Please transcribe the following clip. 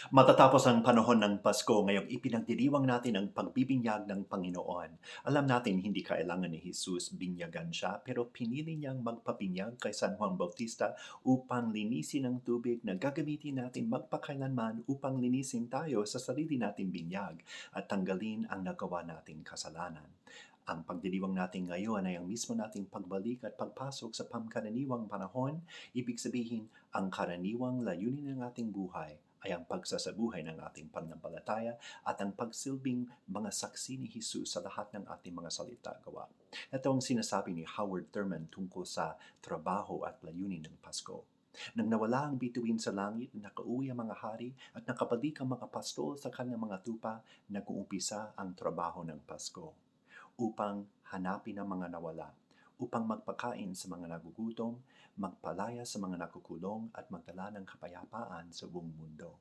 Matatapos ang panahon ng Pasko, ngayong ipinagdiriwang natin ang pagbibinyag ng Panginoon. Alam natin hindi kailangan ni Jesus binyagan siya, pero pinili niyang magpabinyag kay San Juan Bautista upang linisin ang tubig na gagamitin natin magpakailanman upang linisin tayo sa sarili nating binyag at tanggalin ang nagawa nating kasalanan. Ang pagdiriwang natin ngayon ay ang mismo nating pagbalik at pagpasok sa pangkaraniwang panahon. Ibig sabihin, ang karaniwang layunin ng ating buhay ay ang pagsasabuhay ng ating pananampalataya at ang pagsilbing mga saksi ni Jesus sa lahat ng ating mga salita at gawa. Ito ang sinasabi ni Howard Thurman tungkol sa trabaho at layunin ng Pasko. Nang nawala ang bituin sa langit, nakauwi ang mga hari at nakabalik ang mga pastol sa kanilang mga tupa, nag-uumpisa ang trabaho ng Pasko upang hanapin ang mga nawala, upang magpakain sa mga nagugutom, magpalaya sa mga nakukulong at magdala ng kapayapaan sa buong mundo.